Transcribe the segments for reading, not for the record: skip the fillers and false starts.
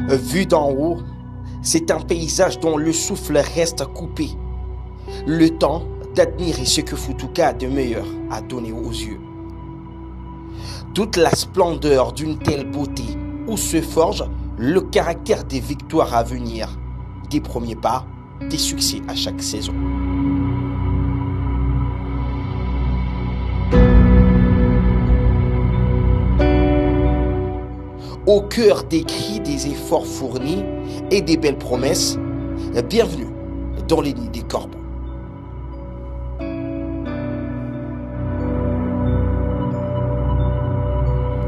Vu d'en haut, c'est un paysage dont le souffle reste coupé. Le temps d'admirer ce que Futuka a de meilleur à donner aux yeux. Toute la splendeur d'une telle beauté où se forge le caractère des victoires à venir, des premiers pas, des succès à chaque saison. Au cœur des cris, des efforts fournis et des belles promesses, bienvenue dans les nids des corbeaux.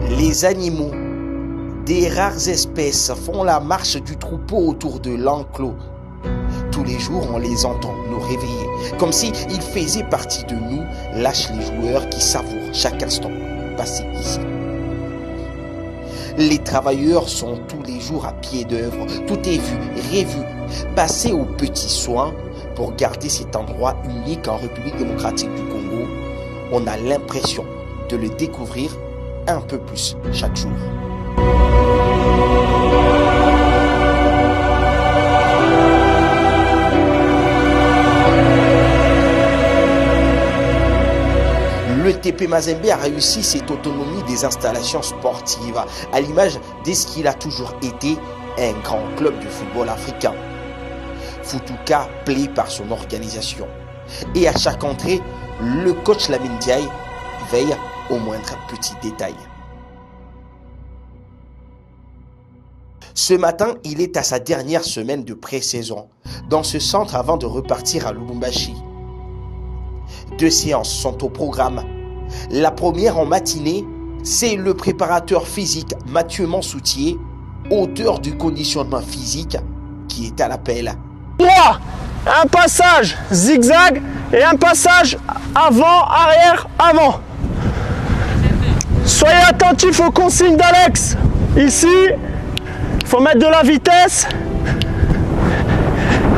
Les animaux des rares espèces font la marche du troupeau autour de l'enclos. Tous les jours, on les entend nous réveiller, comme s'ils faisaient partie de nous, lâchent les joueurs qui savourent chaque instant passé ici. Les travailleurs sont tous les jours à pied d'œuvre, tout est vu, revu, passé aux petits soins pour garder cet endroit unique en République démocratique du Congo. On a l'impression de le découvrir un peu plus chaque jour. Le TP Mazembe a réussi cette autonomie des installations sportives, à l'image de ce qu'il a toujours été, un grand club de football africain. Futuka plaît par son organisation. Et à chaque entrée, le coach Lamine Ndiaye veille au moindre petit détail. Ce matin, il est à sa dernière semaine de pré-saison, dans ce centre avant de repartir à Lubumbashi. 2 séances sont au programme. La première en matinée, c'est le préparateur physique Mathieu Mansoutier, auteur du conditionnement physique, qui est à l'appel. Droit, un passage zigzag et un passage avant, arrière, avant. Soyez attentifs aux consignes d'Alex. Ici, il faut mettre de la vitesse.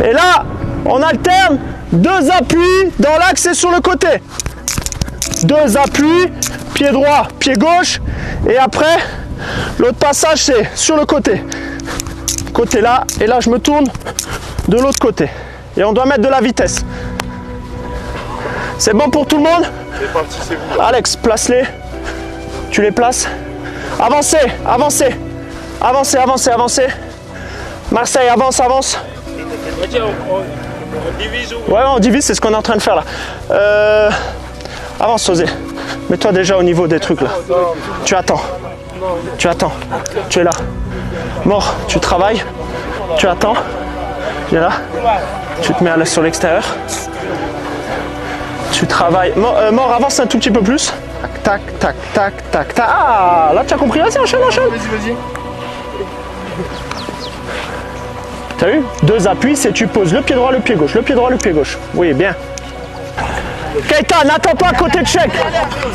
Et là, on alterne 2 appuis dans l'axe et sur le côté. 2 appuis, pied droit, pied gauche. Et après, l'autre passage, c'est sur le côté. Côté là, et là, je me tourne de l'autre côté. Et on doit mettre de la vitesse. C'est bon pour tout le monde? C'est parti, c'est vous. Alex, place-les. Tu les places. Avancez, avancez. Avancez, avancez, avancez. Marseille, avance, avance. On divise ou... Ouais, on divise, c'est ce qu'on est en train de faire là. Avance, José. Mets-toi déjà au niveau des trucs là. Tu attends. Tu attends. Tu es là. Mort, tu travailles. Tu attends. Viens là. Tu te mets à l'aise sur l'extérieur. Tu travailles. Mort, avance un tout petit peu plus. Tac, tac, tac, tac, tac. Ah, là tu as compris. Vas-y, enchaîne, enchaîne. Vas-y. T'as vu? 2 appuis, c'est tu poses le pied droit, le pied gauche, le pied droit, le pied gauche. Oui, bien. Keita, n'attends pas à côté de Cheikh.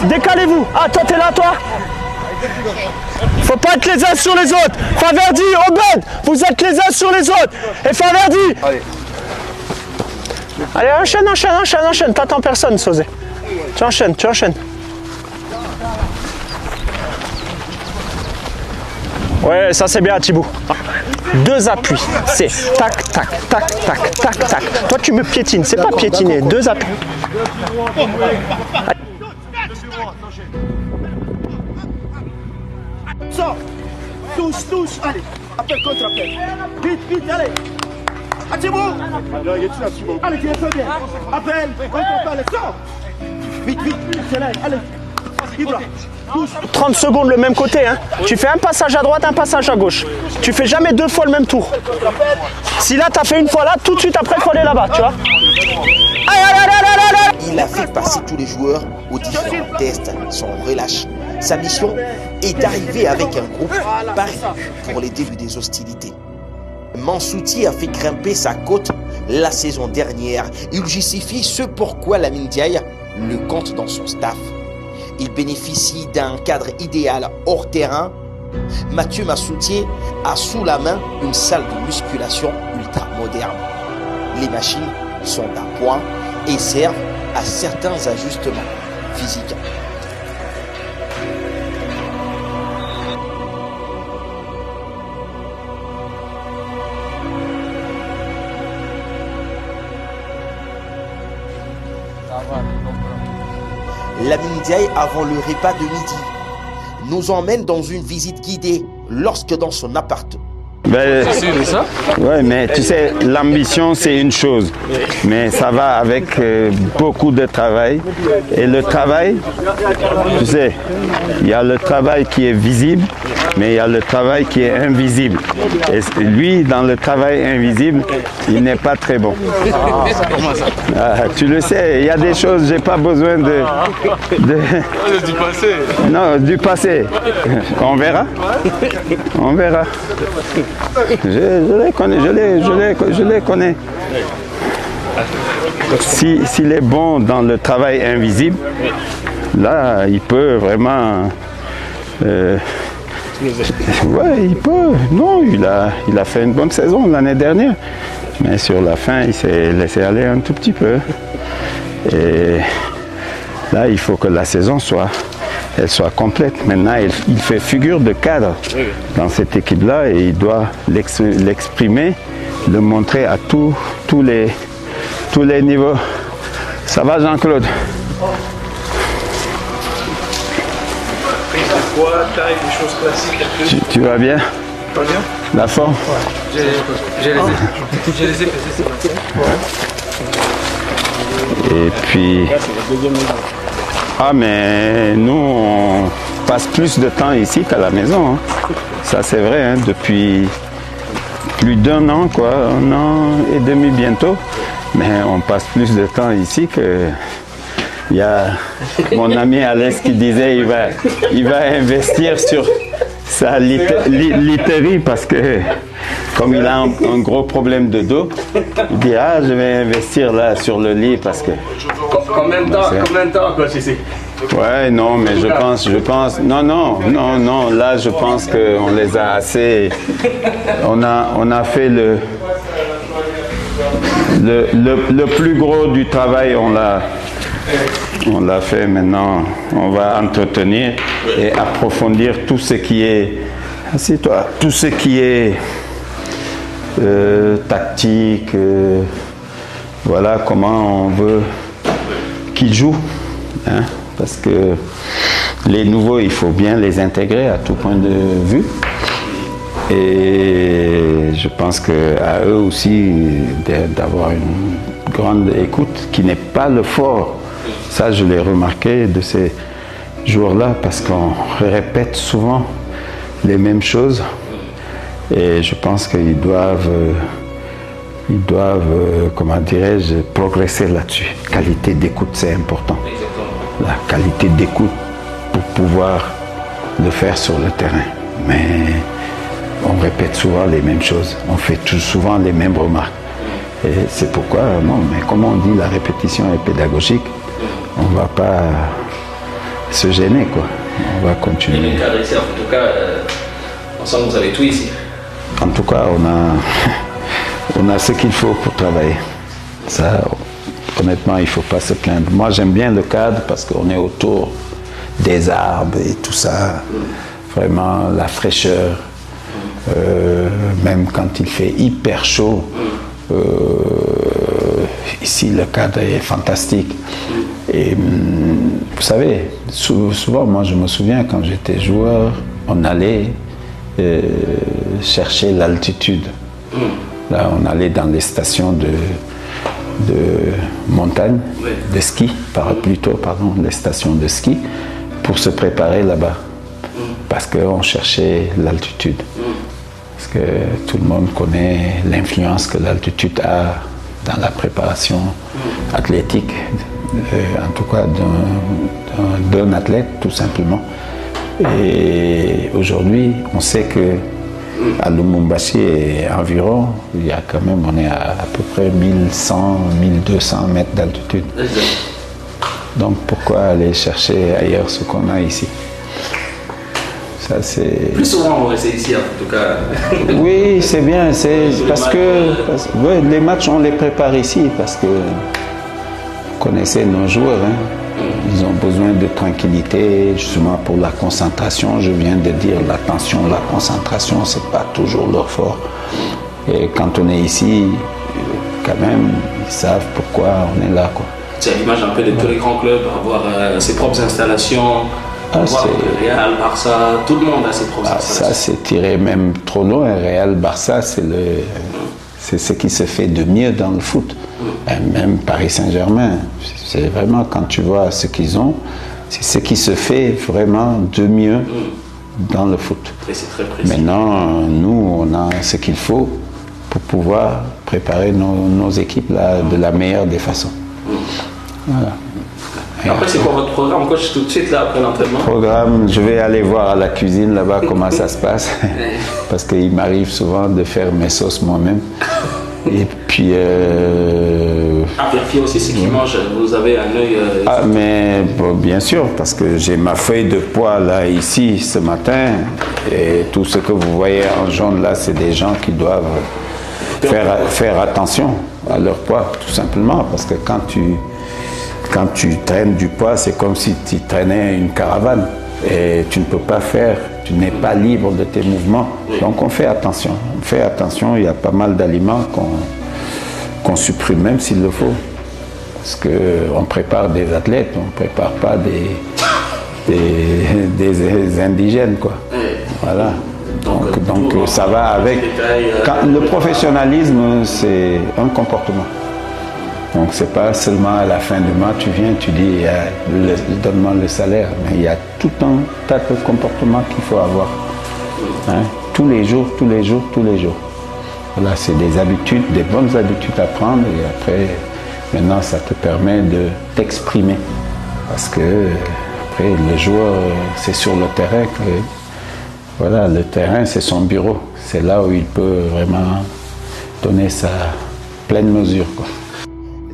Décalez-vous. Ah, toi, t'es là, toi? Faut pas être les uns sur les autres. Faverdi, Obed, vous êtes les uns sur les autres. Et Faverdi. Allez, enchaîne, enchaîne, enchaîne, enchaîne. T'attends personne, Sosé. Tu enchaînes, tu enchaînes. Ouais, ça c'est bien, Thibaut. 2 appuis, c'est tac, tac, tac, tac, tac, tac. Toi, tu me piétines, c'est pas piétiner. 2 appuis. Sors, touche, touche, allez, appel contre appel. Vite, vite, allez. Ah, Thibaut. Allez, tu es très bien. Appel, contre appel, sors. Vite, vite, c'est là, allez. Ibra. 30 secondes le même côté, hein. Tu fais un passage à droite, un passage à gauche. Tu fais jamais 2 fois le même tour. Si là, tu as fait une fois là, tout de suite après, il faut aller là-bas, tu vois. Il a fait passer tous les joueurs aux différents tests sans relâche. Sa mission est d'arriver avec un groupe pareil pour les débuts des hostilités. Mansoutier a fait grimper sa cote la saison dernière. Il justifie ce pourquoi Lamine Ndiaye le compte dans son staff. Il bénéficie d'un cadre idéal hors terrain. Mathieu Mansoutier a sous la main une salle de musculation ultra moderne. Les machines sont à point et servent à certains ajustements physiques. Lamine Ndiaye, avant le repas de midi, nous emmène dans une visite guidée lorsque dans son appart. Ouais, mais tu sais, l'ambition c'est une chose, mais ça va avec beaucoup de travail. Et le travail, tu sais, il y a le travail qui est visible, mais il y a le travail qui est invisible. Et lui, dans le travail invisible, il n'est pas très bon. Tu le sais, il y a des choses, j'ai pas besoin de... Du passé. Non, du passé. On verra. On verra. Je les connais, je les connais. S'il est bon dans le travail invisible, là, il peut vraiment... ouais, il peut. Non, il a fait une bonne saison l'année dernière. Mais sur la fin, il s'est laissé aller un tout petit peu. Et là, il faut que la saison soit complète. Maintenant, il fait figure de cadre dans cette équipe-là et il doit l'exprimer, le montrer à tous les niveaux. Ça va, Jean-Claude? Poids, taille, des choses classiques. Tu vas bien? Pas bien? La forme? J'ai les ai pesés, c'est Et puis... Ah, mais nous, on passe plus de temps ici qu'à la maison. Hein. Ça, c'est vrai, hein, depuis plus d'1 an, quoi, 1 an et demi bientôt. Mais on passe plus de temps ici que... Il y a mon ami Alex qui disait il va investir sur sa literie parce que comme il a un gros problème de dos, il dit je vais investir là sur le lit parce que... Combien de temps coach ici? Ouais, non, mais je pense, non, là je pense qu'on les a assez, on a fait le plus gros du travail, on l'a fait. Maintenant, on va entretenir et approfondir tout ce qui est, assieds-toi, tout ce qui est tactique, voilà comment on veut qu'ils jouent, hein, parce que les nouveaux, il faut bien les intégrer à tout point de vue. Et je pense qu'à eux aussi d'avoir une grande écoute qui n'est pas le fort. Ça, je l'ai remarqué de ces jours-là parce qu'on répète souvent les mêmes choses et je pense qu'ils doivent, comment dirais-je, progresser là-dessus. Qualité d'écoute, c'est important. La qualité d'écoute pour pouvoir le faire sur le terrain. Mais on répète souvent les mêmes choses, on fait souvent les mêmes remarques. Et c'est pourquoi, non, mais comme on dit, la répétition est pédagogique. On ne va pas se gêner, quoi. On va continuer. Et le cadre ici, en tout cas, ensemble, vous avez tout ici. En tout cas, on a ce qu'il faut pour travailler. Ça, honnêtement, il ne faut pas se plaindre. Moi, j'aime bien le cadre parce qu'on est autour des arbres et tout ça. Vraiment, la fraîcheur. Même quand il fait hyper chaud. Ici, le cadre est fantastique. Et vous savez, souvent, moi je me souviens quand j'étais joueur, on allait chercher l'altitude. Là, on allait dans les stations de montagne, de ski, les stations de ski, pour se préparer là-bas. Parce qu'on cherchait l'altitude. Parce que tout le monde connaît l'influence que l'altitude a dans la préparation athlétique, en tout cas d'un athlète tout simplement. Et aujourd'hui, on sait que à Lubumbashi et environ, il y a quand même, on est à peu près 1100, 1200 mètres d'altitude. Donc pourquoi aller chercher ailleurs ce qu'on a ici? Ça, c'est... Plus souvent, on reste ici, en tout cas. Oui, c'est bien. C'est parce que ouais, les matchs, on les prépare ici parce que vous connaissez nos joueurs. Hein. Ils ont besoin de tranquillité, justement pour la concentration. Je viens de dire l'attention, la concentration, c'est pas toujours leur fort. Et quand on est ici, quand même, ils savent pourquoi on est là, quoi. C'est à l'image un peu de tous les grands clubs, avoir ses propres installations. Voir le Real, Barça, tout le monde a ses propres installations. Ça, c'est tiré même trop loin. Real, Barça, c'est ce qui se fait de mieux dans le foot. Même Paris Saint-Germain, c'est vraiment, quand tu vois ce qu'ils ont, c'est ce qui se fait vraiment de mieux dans le foot. Et c'est très précis. Maintenant, nous, on a ce qu'il faut pour pouvoir préparer nos équipes là, de la meilleure des façons. Voilà. Après, c'est quoi votre programme, coach, tout de suite là après l'entraînement? Programme, je vais aller voir à la cuisine là-bas comment ça se passe. Parce qu'il m'arrive souvent de faire mes sauces moi-même. Et puis. Vérifier aussi ce qu'ils mangent, vous avez un œil. Ah, mais bon, bien sûr, parce que j'ai ma feuille de poids là, ici, ce matin. Et tout ce que vous voyez en jaune là, c'est des gens qui doivent faire attention à leur poids, tout simplement. Parce que quand tu traînes du poids, c'est comme si tu traînais une caravane. Et tu ne peux pas faire, tu n'es pas libre de tes mouvements. Donc on fait attention. On fait attention, il y a pas mal d'aliments qu'on supprime, même s'il le faut. Parce qu'on prépare des athlètes, on ne prépare pas des indigènes, quoi. Voilà. Donc ça va avec. Le professionnalisme, c'est un comportement. Donc c'est pas seulement à la fin du mois, tu viens, tu dis, donne-moi le salaire. Mais il y a tout un tas de comportements qu'il faut avoir. Hein? Tous les jours, tous les jours, tous les jours. Voilà, c'est des habitudes, des bonnes habitudes à prendre. Et après, maintenant, ça te permet de t'exprimer. Parce que, après, le joueur, c'est sur le terrain que... Voilà, le terrain, c'est son bureau. C'est là où il peut vraiment donner sa pleine mesure, quoi.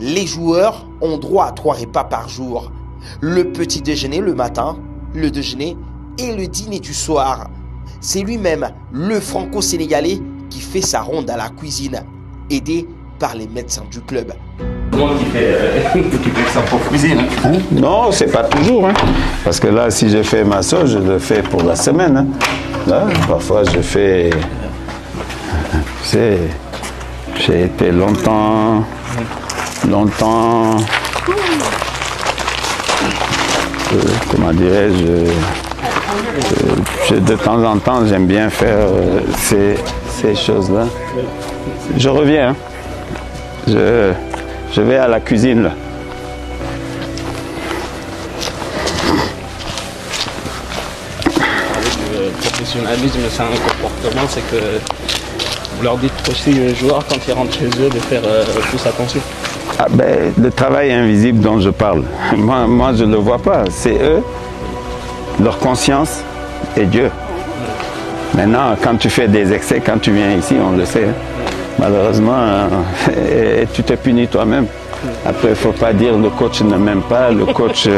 Les joueurs ont droit à 3 repas par jour. Le petit déjeuner le matin, le déjeuner et le dîner du soir. C'est lui-même, le franco-sénégalais, qui fait sa ronde à la cuisine, aidé par les médecins du club. Tout le monde qui fait sa propre cuisine. Hein? Non, c'est pas toujours. Hein. Parce que là, si je fais ma sauce, je le fais pour la semaine. Hein. Là, parfois, je fais... J'ai été longtemps, comment dirais-je, de temps en temps, j'aime bien faire ces choses-là. Je reviens, hein. Je vais à la cuisine, là. Le professionnalisme, c'est un comportement, c'est que vous leur dites aussi aux joueurs, quand ils rentrent chez eux, de faire plus attention. Ah ben, le travail invisible dont je parle, moi je ne le vois pas. C'est eux, leur conscience et Dieu. Maintenant, quand tu fais des excès, quand tu viens ici, on le sait. Hein. Malheureusement, et tu te punis toi-même. Après, il ne faut pas dire le coach ne m'aime pas, le coach...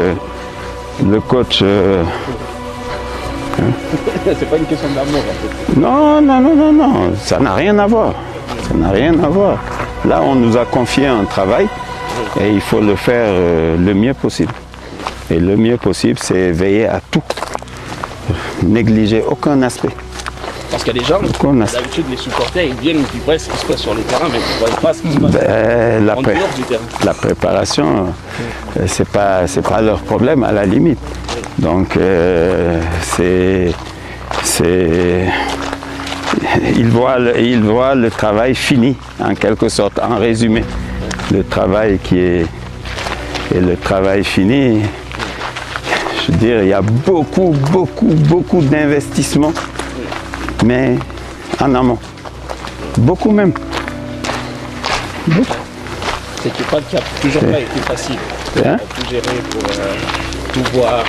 C'est pas une question d'amour en fait. Non, ça n'a rien à voir. Ça n'a rien à voir. Là, on nous a confié un travail et il faut le faire le mieux possible. Et le mieux possible, c'est veiller à tout. Négliger aucun aspect. Parce qu'il y a des gens, d'habitude, les supporters, ils viennent, ils voient ce qui se passe sur les terrains, mais ils ne voient pas ce qui se passe en dehors du terrain. La préparation, c'est pas leur problème à la limite. Donc, ils voient le travail fini, en quelque sorte, en résumé. Le travail et le travail fini, je veux dire, il y a beaucoup d'investissements, mais en amont. Beaucoup même. Beaucoup. C'est pas le cas, toujours pas été facile. Hein? Tout gérer pour tout voir,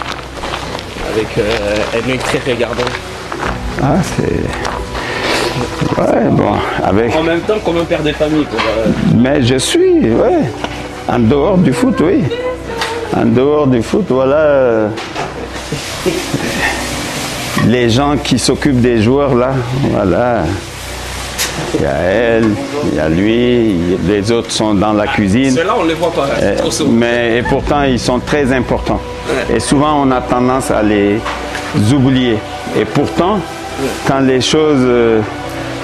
avec un œil très regardant. Ah, c'est... Ouais, bon, avec... En même temps, comme un père de famille. Mais je suis, ouais. En dehors du foot, oui. En dehors du foot, voilà. Les gens qui s'occupent des joueurs, là, voilà. Il y a elle, il y a lui, les autres sont dans la cuisine. Ceux-là, on ne les voit pas. Et pourtant, ils sont très importants. Et souvent, on a tendance à les oublier. Et pourtant, quand les choses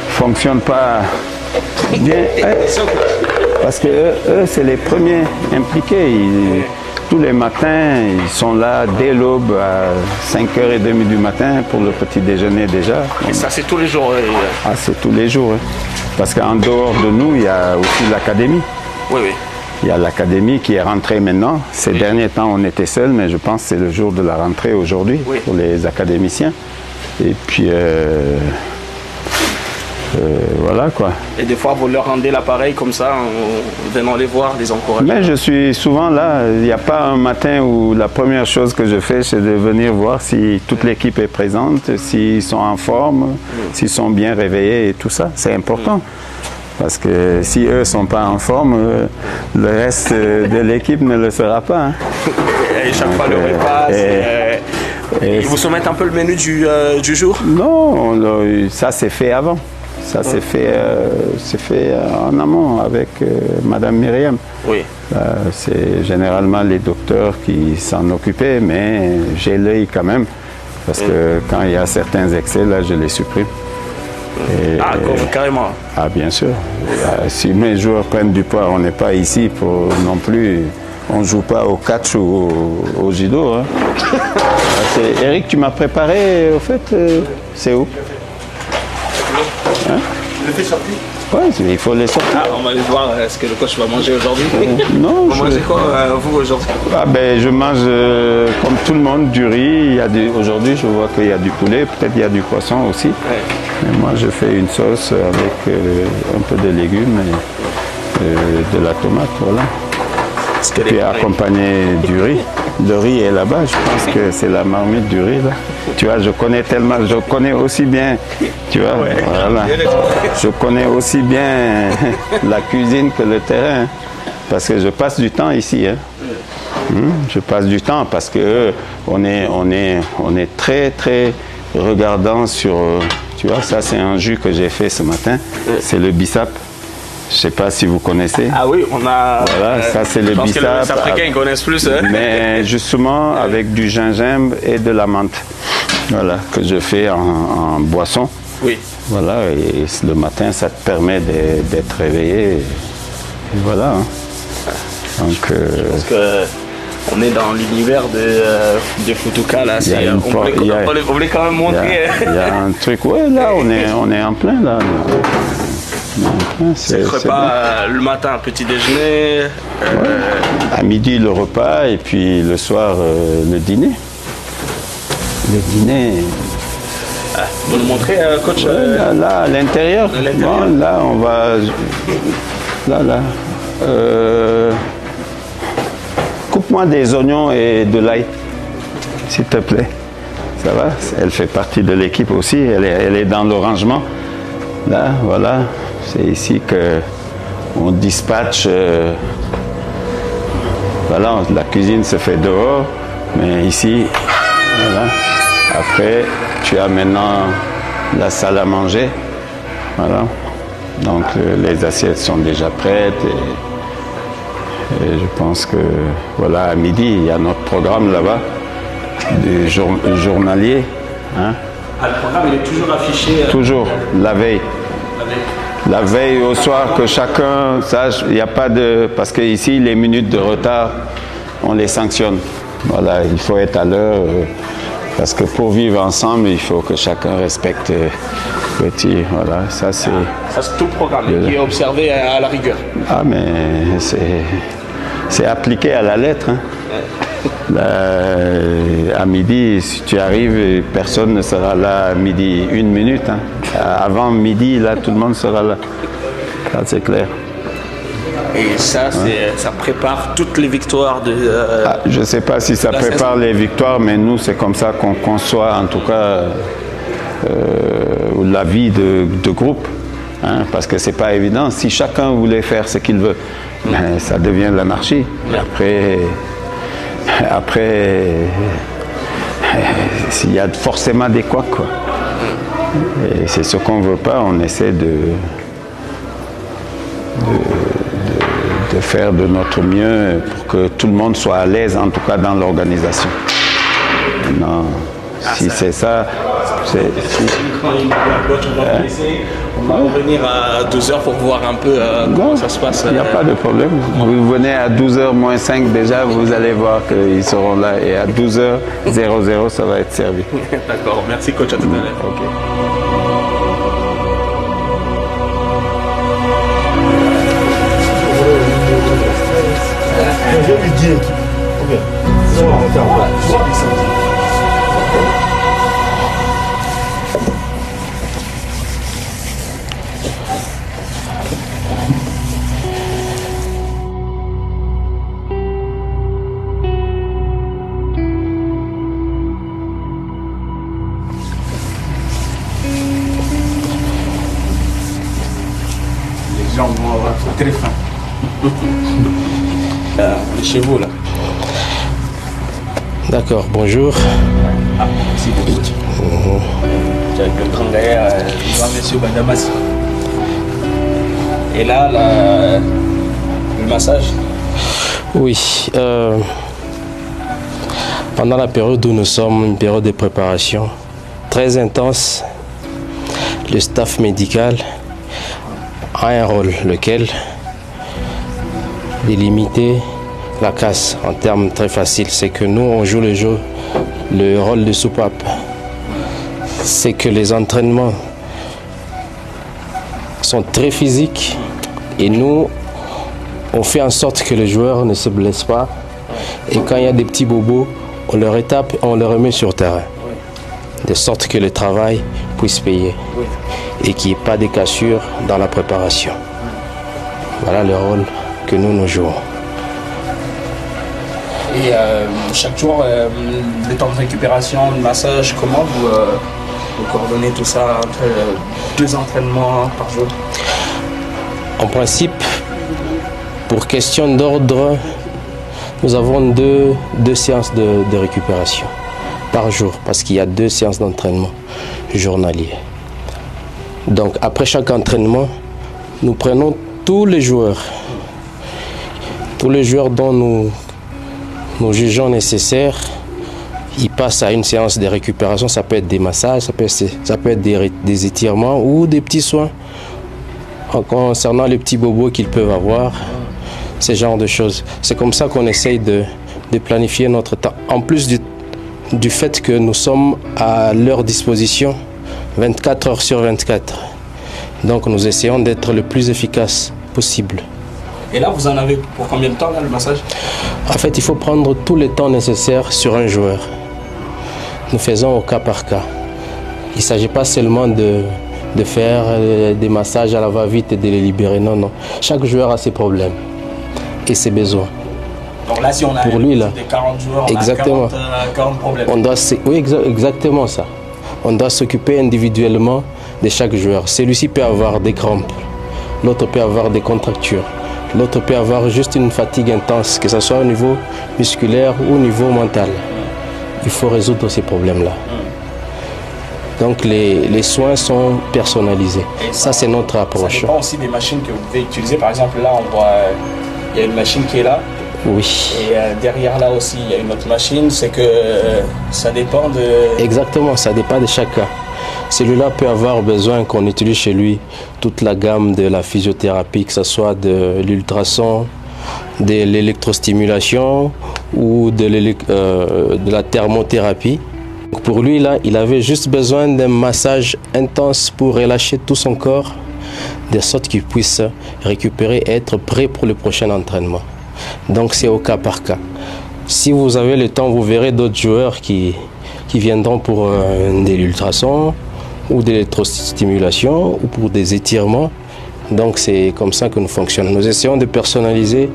fonctionnent pas bien, Parce que eux c'est les premiers impliqués. Tous les matins, ils sont là dès l'aube à 5h30 du matin pour le petit déjeuner déjà. Et ça, c'est tous les jours? Ah, c'est tous les jours. Parce qu'en dehors de nous, il y a aussi l'académie. Oui, oui. Il y a l'académie qui est rentrée maintenant. Ces derniers temps, on était seuls, mais je pense que c'est le jour de la rentrée aujourd'hui pour les académiciens. Et puis, voilà quoi. Et des fois, vous leur rendez l'appareil comme ça, en venant les voir, les encourager? Mais je suis souvent là. Il n'y a pas un matin où la première chose que je fais, c'est de venir voir si toute l'équipe est présente, s'ils sont en forme, s'ils sont bien réveillés et tout ça. C'est important. Parce que si eux ne sont pas en forme, le reste de l'équipe ne le sera pas. Hein. Et chaque fois le repas, ils vous soumettent un peu le menu du jour? Non, ça c'est fait avant. Ça c'est fait en amont avec Madame Myriam. Oui. C'est généralement les docteurs qui s'en occupaient, mais j'ai l'œil quand même. Parce que quand il y a certains excès, là, je les supprime. Carrément. Ah, bien sûr. Si mes joueurs prennent du poids, on n'est pas ici pour non plus. On ne joue pas au catch ou au judo. Hein. Eric, tu m'as préparé, au fait, c'est où? Hein? Le fait sortir. Oui, il faut les sortir. On va aller voir ce que le coach va manger aujourd'hui. Non, vous mangez quoi, vous, aujourd'hui? Je mange comme tout le monde du riz. Aujourd'hui, je vois qu'il y a du poulet, peut-être il y a du poisson aussi. Ouais. Mais moi, je fais une sauce avec un peu de légumes et de la tomate, voilà. Et puis accompagné du riz. Le riz est là-bas, je pense que c'est la marmite du riz là. Tu vois, je connais aussi bien, tu vois, voilà. Je connais aussi bien la cuisine que le terrain, parce que je passe du temps ici. Hein. Je passe du temps parce que on est très très regardant sur, tu vois, ça c'est un jus que j'ai fait ce matin, c'est le bissap. Je ne sais pas si vous connaissez. Ah oui, on a... Voilà, ça c'est le bissap. Les Africains ils connaissent plus. Hein. Mais justement avec du gingembre et de la menthe. Voilà, que je fais en boisson. Oui. Voilà, et le matin ça te permet d'être réveillé. Et voilà. Hein. Donc, je pense qu'on est dans l'univers de Futuka là. On voulait quand même montrer. Il y a un truc, ouais, là on est en plein là. C'est le repas le matin, petit déjeuner. À midi le repas et puis le soir le dîner. Le dîner. Vous nous montrez, coach? Là, à l'intérieur. Bon, là, on va. Là. Coupe-moi des oignons et de l'ail, s'il te plaît. Ça va? Elle fait partie de l'équipe aussi. Elle est dans le rangement. Là, voilà. C'est ici qu'on dispatche. Voilà, la cuisine se fait dehors, mais ici, voilà. Après, tu as maintenant la salle à manger. Voilà. Donc les assiettes sont déjà prêtes et je pense que voilà, à midi, il y a notre programme là-bas, du journalier. Hein. Le programme, il est toujours affiché. Toujours, la veille. La veille au soir, que chacun sache, il n'y a pas de... Parce que ici, les minutes de retard, on les sanctionne. Voilà, il faut être à l'heure. Parce que pour vivre ensemble, il faut que chacun respecte petit. Voilà, ça c'est... Ça c'est tout le programme qui est observé à la rigueur. Ah, mais c'est appliqué à la lettre. Hein. Là, à midi, si tu arrives, personne ne sera là à midi 1 minute. Hein. Avant midi, là, tout le monde sera là. Là, c'est clair. Et ça, ça prépare toutes les victoires de... je ne sais pas si ça prépare les victoires, mais nous, c'est comme ça qu'on conçoit, en tout cas, la vie de groupe. Hein, parce que ce n'est pas évident. Si chacun voulait faire ce qu'il veut, ben, ça devient l'anarchie. Après, il y a forcément des couacs, quoi. Et c'est ce qu'on ne veut pas. On essaie de faire de notre mieux pour que tout le monde soit à l'aise, en tout cas dans l'organisation. Non, si c'est ça, On va revenir à 12h pour voir un peu comment ça se passe. Il n'y a pas de problème. Vous venez à 12h moins 5 déjà, vous allez voir qu'ils seront là. Et à 12h00, ça va être servi. D'accord, merci coach, à tout à l'heure. Ok. Je vais lui dire. Les gens vont avoir très faim. On est chez vous là. D'accord, bonjour. Ah, merci beaucoup. J'ai avec le grand gaillard, le grand monsieur Badamas. Et là, le massage. Oui, pendant la période où nous sommes, une période de préparation très intense, le staff médical a un rôle, lequel est limiter la casse en termes très faciles. C'est que nous, on joue le rôle de soupape. C'est que les entraînements sont très physiques et nous, on fait en sorte que les joueurs ne se blessent pas. Et quand il y a des petits bobos, on leur étape et on les remet sur terrain. De sorte que le travail puisse payer et qu'il n'y ait pas de cassures dans la préparation. Voilà le rôle que nous jouons. Et chaque jour, le temps de récupération, le massage, comment vous coordonnez tout ça entre 2 entraînements par jour? En principe, pour question d'ordre, nous avons deux séances de récupération par jour, parce qu'il y a 2 séances d'entraînement journaliers. Donc après chaque entraînement, nous prenons tous les joueurs dont nous jugeons nécessaires. Ils passent à une séance de récupération. Ça peut être des massages, ça peut être des étirements ou des petits soins concernant les petits bobos qu'ils peuvent avoir, ce genre de choses. C'est comme ça qu'on essaye de planifier notre temps. En plus du fait que nous sommes à leur disposition 24 heures sur 24. Donc nous essayons d'être le plus efficace possible. Et là, vous en avez pour combien de temps, là, le massage? En fait, il faut prendre tout le temps nécessaire sur un joueur. Nous faisons au cas par cas. Il ne s'agit pas seulement de faire des massages à la va-vite et de les libérer. Non, non. Chaque joueur a ses problèmes et ses besoins. Donc là, si on a pour lui, là, des 40 joueurs, on exactement. a 40 problèmes. Oui, exactement ça. On doit s'occuper individuellement de chaque joueur. Celui-ci peut avoir des crampes, l'autre peut avoir des contractures. L'autre peut avoir juste une fatigue intense, que ce soit au niveau musculaire ou au niveau mental. Il faut résoudre ces problèmes-là. Donc les soins sont personnalisés. Ça, c'est notre approche. Ça dépend aussi des machines que vous devez utiliser. Par exemple, là, on voit, il y a une machine qui est là. Oui. Et derrière là aussi, il y a une autre machine. C'est que ça dépend de... Exactement, ça dépend de chaque cas. Celui-là peut avoir besoin qu'on utilise chez lui toute la gamme de la physiothérapie, que ce soit de l'ultrason, de l'électrostimulation ou de la thermothérapie. Donc pour lui, là, il avait juste besoin d'un massage intense pour relâcher tout son corps, de sorte qu'il puisse récupérer et être prêt pour le prochain entraînement. Donc c'est au cas par cas. Si vous avez le temps, vous verrez d'autres joueurs qui viendront pour de l'ultrason ou de l'électrostimulation ou pour des étirements. Donc c'est comme ça que nous fonctionnons. Nous essayons de personnaliser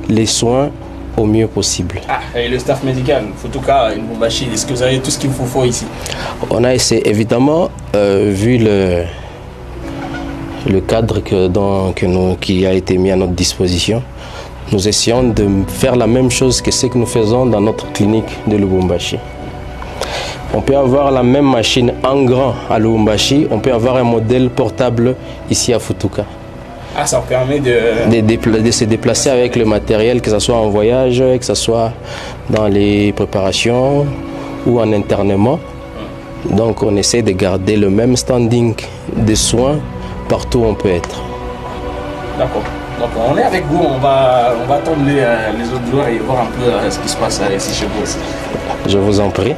les soins au mieux possible. Ah, et le staff médical, en tout cas, une machine, est-ce que vous avez tout ce qu'il vous faut ici? On a essayé, évidemment, vu le cadre qui a été mis à notre disposition, nous essayons de faire la même chose que ce que nous faisons dans notre clinique de Lubumbashi. On peut avoir la même machine en grand à Lubumbashi, on peut avoir un modèle portable ici à Futuka. Ah, ça permet de se déplacer avec le matériel, que ce soit en voyage, que ce soit dans les préparations ou en internement. Donc on essaie de garder le même standing de soins partout où on peut être. D'accord. Donc on est avec vous, on va attendre les autres joueurs et voir un peu ce qui se passe ici chez vous aussi. Je vous en prie.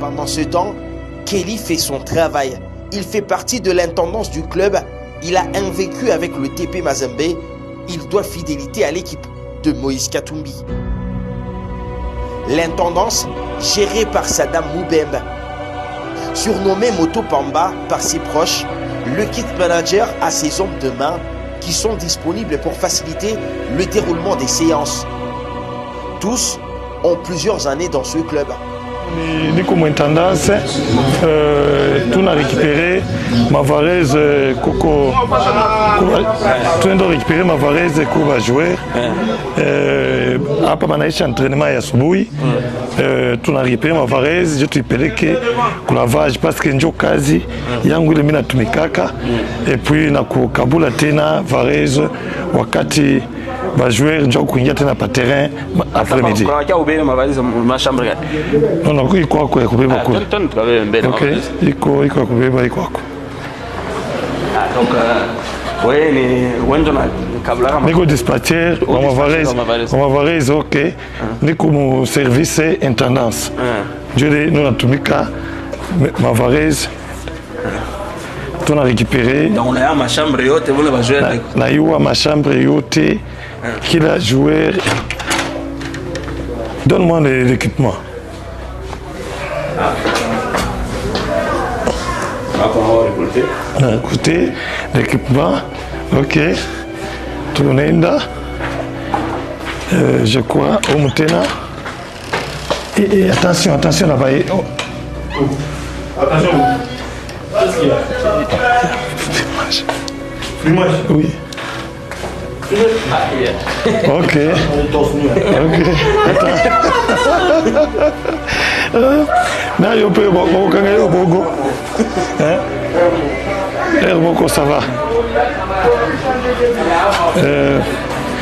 Pendant ce temps, Kelly fait son travail. Il fait partie de l'intendance du club. Il a invécu avec le TP Mazembe. Il doit fidélité à l'équipe de Moïse Katumbi. L'intendance, gérée par Saddam Moubembe. Surnommé Moto Pamba par ses proches, le kit manager a ses hommes de main qui sont disponibles pour faciliter le déroulement des séances. Tous ont plusieurs années dans ce club. Ni comme intendance, tout a récupéré ma Varese Coco. Tout a récupéré ma Varese Coco joueur. Après mon entraînement à Suboui, tout a récupéré ma Varese. Je te rappelle que le lavage parce que j'ai quasi yangu le mina tumikaka et puis na Kabula tena Varese wakati va jouer ndio kuingia tena pa terrain après midi. Non non, il quoi kubeba kwa. OK, iko kubeba iko. Donc ouais ni wendo na kabla kama niko dispatcher on va Varese OK. Niko mu service intendance. Je nous natumika ma Varese. On a récupéré. Donc on a ma chambre yote vous va jouer avec. Na yo ma chambre yote. Qui a joué. Donne-moi l'équipement. Écoutez, l'équipement. OK. Tournenda. Je crois au Moutena. Et attention là-bas. Oh. Attention. Qu'est-ce qu'il y a? Plumage. Oui. OK. Là, je peux bogo. Hermoko, ça va.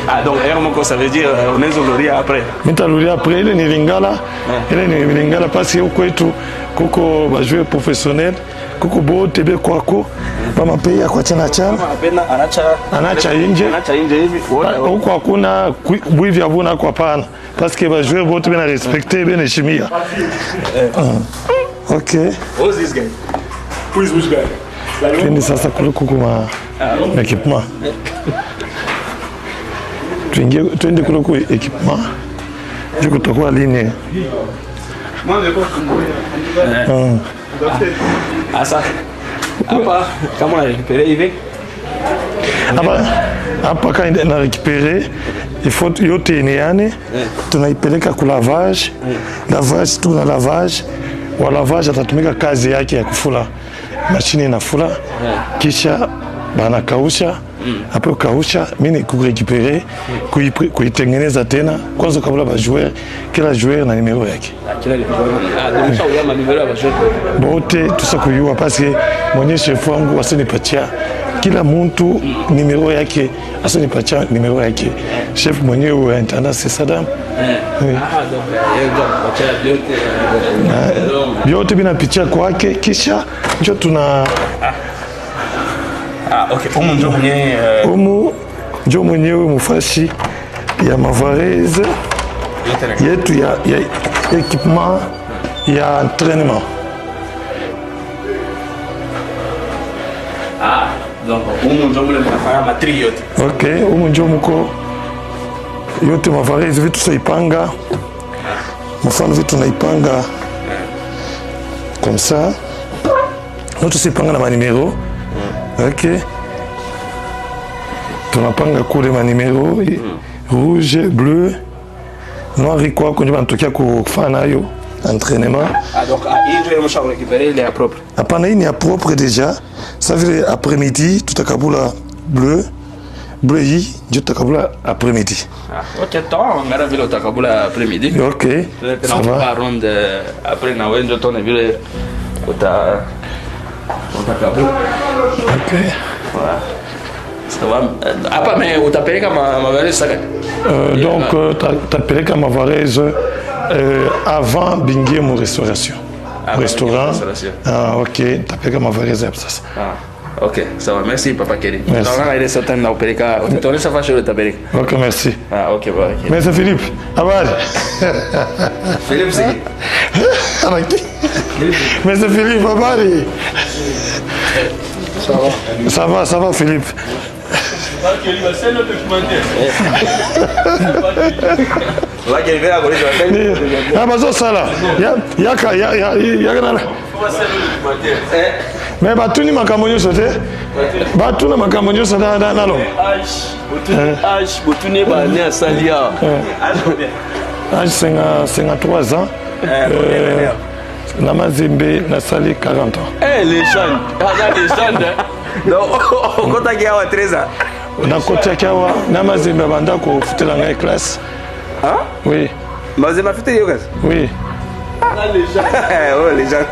Ah, donc Hermoko, ça veut dire on est Zoloria après. Mais après, il est Nilingala. Il est Nilingala parce que Koko va jouer professionnel. Koko bo tebe kwako mama pia kwa tena chana anacha inje huko hakuna bwivi avuna kwa pana parce que va jouer bote bien respecter bien chimia. OK. Who's this guy? Who is which guy? Twende sasa kule kukuma equipement. Twende kule ku equipement. Je kutakuwa ligne. Moi je pense Ah ça. Hapa kama on a récupéré hivi. Hapa quand on a récupéré, il faut yote ineane. Tunaipeleka ku lavage. Lavage tuna lavage. Wa lavage atatumika kazi yake ya kufula. Mashine inafula. Kisha banakausha. Après kausha, mimi kurécupérer, kuitengeneza tena. Kwanza kabla ba joueur, kila joueur na numéro yake. Donc ça on a numéro ya joueur. Bote tusakuyua parce que mwenye chef wangu asinipatia kila mtu numéro yake, asinipatia numéro yake. Chef mwenyewe intendant c'est Saddam. Donc vyote vinapitia kwake kisha ndio Ah, ok. Omu Njomunye. Omu Njomunye Mufashi. Il y a Mavarese. Il y a équipement. Il y a entraînement. Ah, donc Omu Njomunye ma triote. Ok, Omu Njomuko. Yote Mavarese vitu saipanga. Mfano vitu naipanga. Comme ça. Notre saipanga na manimero. Ok. Tunapanga kule manimero. Rouge, bleu, noir et quoi. Quand tu vas en tout cas faire entraînement. Ah donc il je récupérer il est propre. Après il est propre déjà. Ça veut dire après-midi tout à Kaboula bleu. Bleu yi, tout à Kaboula après-midi. Ah, ok, toi, on a vu le Takaboula après-midi. Ok. Ça va. Ronde après Nawen, je tourne vu le Takaboula. Ok. Voilà. Ça va. Après, mais vous t'appelez comme Mavarese, ça? Donc, tu appelé comme Mavarese avant Bingué mon restauration. Restaurant. Ah, ok. Tu appelé comme Mavarese. Ah, ok. Ça va. Merci, Papa Kelly. Merci. Ok, merci. Ah, ok. Merci, Philippe. Aval. Philippe, c'est qui? Merci, Philippe. Aval. Ça va, Philippe. C'est le documentaire. Ah, bazo sala. Ya. Mais batuni makamonyo sote. Batuna makamonyo sote na lo. Botune ba ne asalia. Âge 53 ans. Namazembe Nasali 40 ans. Eh, les jeunes. Les jeunes. Donc, on compte à 13 ans. Na kota kawa Namazembe banda ko futela ngai classe. Hein? Oui. Mazembe futela yo classe. Oui. Ah, les jeunes. Oh, les jeunes.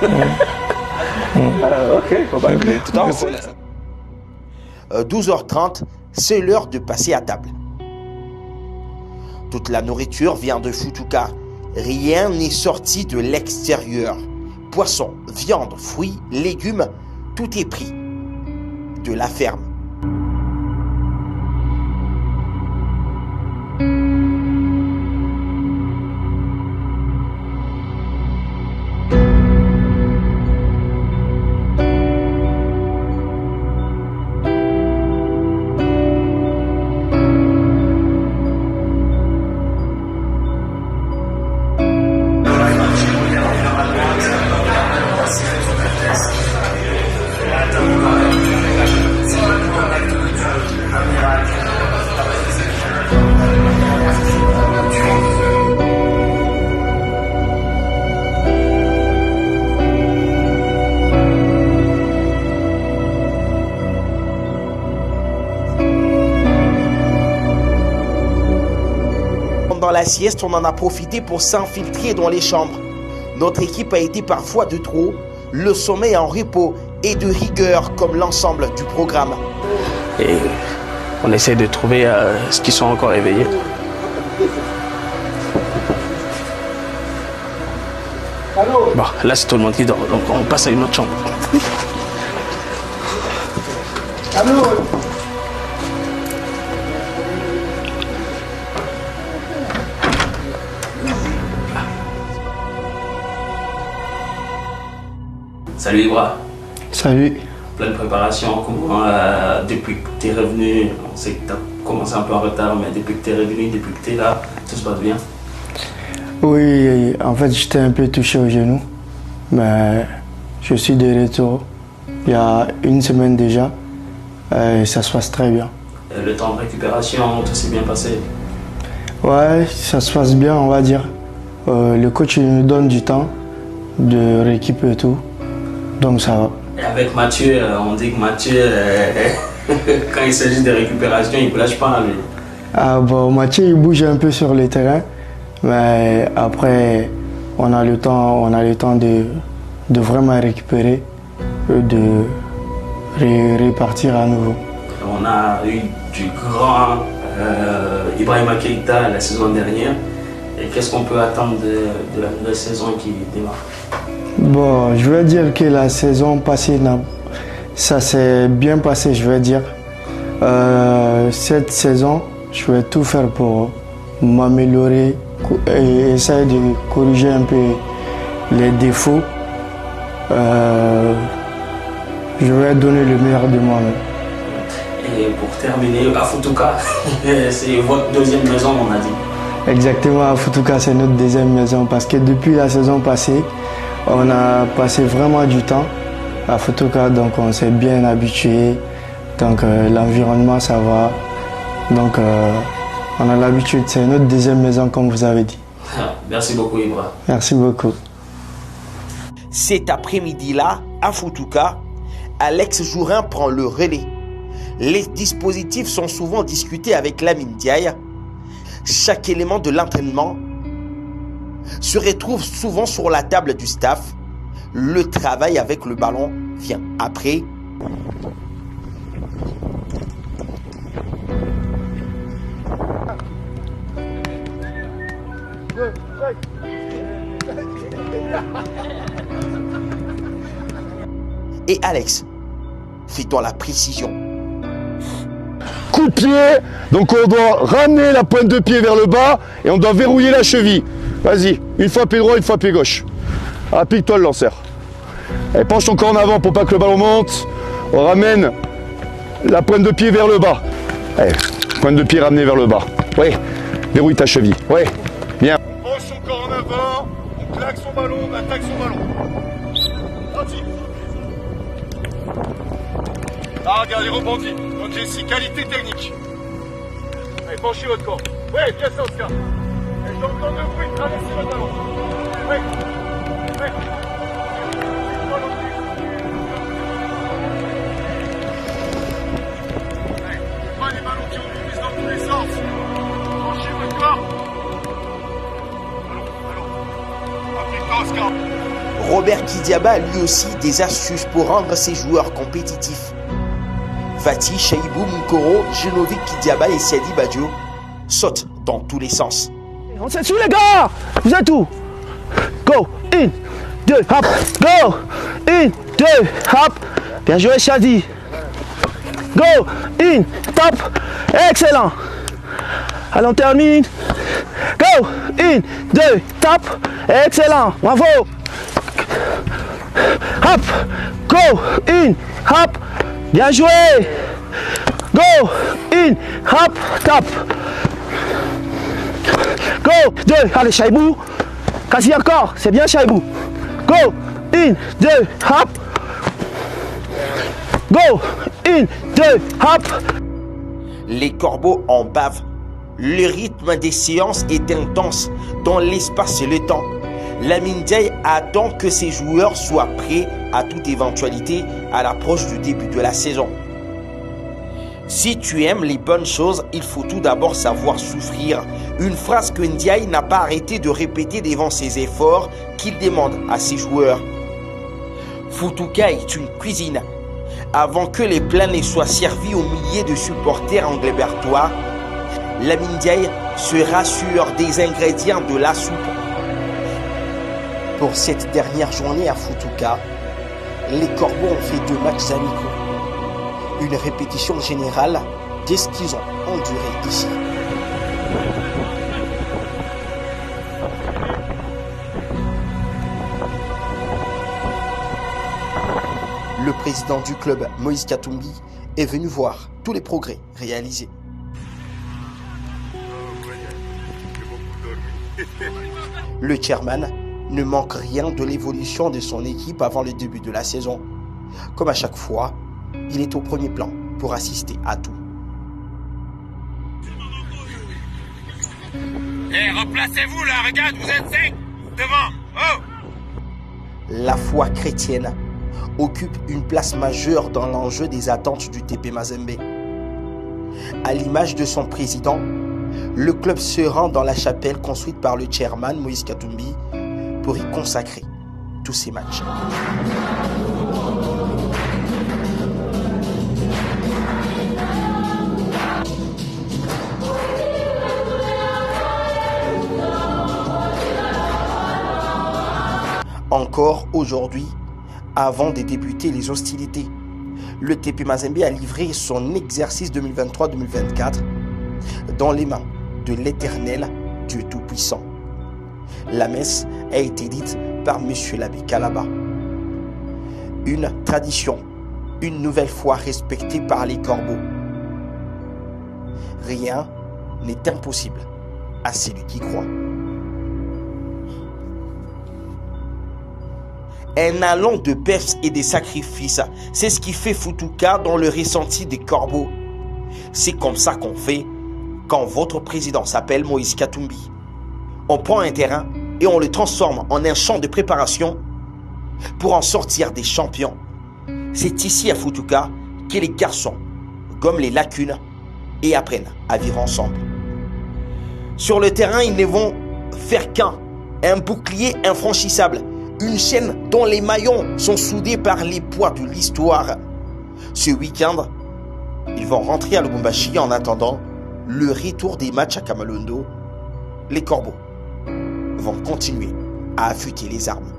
Ok, on va tout temps. 12h30, c'est l'heure de passer à table. Toute la nourriture vient de Futuka. Rien n'est sorti de l'extérieur. Poissons, viande, fruits, légumes, tout est pris de la ferme. Pendant la sieste, on en a profité pour s'infiltrer dans les chambres. Notre équipe a été parfois de trop, le sommeil en repos et de rigueur comme l'ensemble du programme. Et on essaie de trouver ce qui sont encore éveillés. Bon, là c'est tout le monde qui dort, donc on passe à une autre chambre. Salut Ibra. Salut. Pleine préparation, comment depuis que tu es revenu, on sait que tu as commencé un peu en retard, mais depuis que tu es revenu, depuis que tu es là, tout se passe bien? Oui, en fait j'étais un peu touché au genou, mais je suis de retour il y a une semaine déjà, et ça se passe très bien. Et le temps de récupération, tout s'est bien passé? Ouais, ça se passe bien on va dire. Le coach il nous donne du temps de récupérer tout. Donc ça va. Et avec Mathieu, on dit que Mathieu, quand il s'agit de récupération, il ne lâche pas lui. Ah bon, Mathieu il bouge un peu sur le terrain, mais après on a le temps de vraiment récupérer, de repartir à nouveau. On a eu du grand Ibrahima Keïta la saison dernière. Et qu'est-ce qu'on peut attendre de la nouvelle saison qui démarre? Bon, je veux dire que la saison passée, Ça s'est bien passé, je vais dire. Cette saison, je vais tout faire pour m'améliorer et essayer de corriger un peu les défauts. Je vais donner le meilleur de moi-même. Et pour terminer, à Futuka, c'est votre deuxième maison, on a dit. Exactement, à Futuka, c'est notre deuxième maison parce que depuis la saison passée, on a passé vraiment du temps à Futuka, donc on s'est bien habitué. Donc l'environnement, ça va. Donc on a l'habitude, c'est notre deuxième maison comme vous avez dit. Merci beaucoup Ibra. Merci beaucoup. Cet après-midi-là, à Futuka, Alex Jourin prend le relais. Les dispositifs sont souvent discutés avec Lamine Ndiaye. Chaque élément de l'entraînement se retrouve souvent sur la table du staff. Le travail avec le ballon vient après. Et Alex, fais-toi la précision. Coup de pied, donc on doit ramener la pointe de pied vers le bas et on doit verrouiller la cheville. Vas-y, une fois pied droit, une fois pied gauche. Applique-toi le lanceur. Et penche ton corps en avant pour pas que le ballon monte. On ramène la pointe de pied vers le bas. Allez, pointe de pied ramenée vers le bas. Oui, verrouille ta cheville. Oui, bien. On penche son corps en avant, on claque son ballon, on attaque son ballon. Gentil. Ah, regarde, il rebondit. Donc j'ai ici qualité technique. Allez, penchez votre corps. Oui, bien ça, Oscar. Et j'entends le bruit traverser le ballon. Oui. Oui. Allez, pas les ballons qui rebondissent dans tous les sens. Penchez votre corps. Allons. Applique-toi, Oscar. Robert Kidiaba a lui aussi des astuces pour rendre ses joueurs compétitifs. Fatih, Chaibou, Moukoro, Genovic Kidiaba et Siadi Badio sautent dans tous les sens. On s'est dessus les gars. Vous êtes où? Go, in, 2, hop, go, in, 2, hop. Bien joué Chadi. Go, in, top, excellent. Allez, on termine. Go, in, 2, top, excellent, bravo. Hop, go, in, hop, bien joué. Go, in, hop, top. Go, 2, allez Chaibou. Quasi encore, c'est bien Chaibou. Go, in, 2, hop. Go, in, 2, hop. Les corbeaux en bavent. Le rythme des séances est intense dans l'espace et le temps. Lamine Ndiaye attend que ses joueurs soient prêts à toute éventualité à l'approche du début de la saison. Si tu aimes les bonnes choses, il faut tout d'abord savoir souffrir. Une phrase que Ndiaye n'a pas arrêté de répéter devant ses efforts qu'il demande à ses joueurs. Futuka est une cuisine. Avant que les plats ne soient servis aux milliers de supporters anglebertois, Lamine Ndiaye se rassure des ingrédients de la soupe. Pour cette dernière journée à Futuka, les Corbeaux ont fait 2 matchs amicaux. Une répétition générale de ce qu'ils ont enduré ici. Le président du club, Moïse Katumbi, est venu voir tous les progrès réalisés. Le chairman ne manque rien de l'évolution de son équipe avant le début de la saison. Comme à chaque fois, il est au premier plan pour assister à tout. Replacez-vous là, regarde, vous êtes 5 devant. Oh! La foi chrétienne occupe une place majeure dans l'enjeu des attentes du TP Mazembe. À l'image de son président, le club se rend dans la chapelle construite par le chairman Moïse Katumbi pour y consacrer tous ses matchs. Encore aujourd'hui, avant de débuter les hostilités, le TP Mazembe a livré son exercice 2023-2024 dans les mains de l'Éternel Dieu Tout-Puissant. La messe a été dite par M. l'abbé Kalaba. Une tradition, une nouvelle fois respectée par les corbeaux. Rien n'est impossible à celui qui croit. Un allant de perses et des sacrifices, c'est ce qui fait Futuka dans le ressenti des corbeaux. C'est comme ça qu'on fait quand votre président s'appelle Moïse Katumbi. On prend un terrain et on le transforme en un champ de préparation pour en sortir des champions. C'est ici à Futuka que les garçons gomment les lacunes et apprennent à vivre ensemble. Sur le terrain, ils ne vont faire un bouclier infranchissable, une chaîne dont les maillons sont soudés par les poids de l'histoire. Ce week-end, ils vont rentrer à Lubumbashi en attendant le retour des matchs à Kamalondo. Les corbeaux vont continuer à affûter les armes.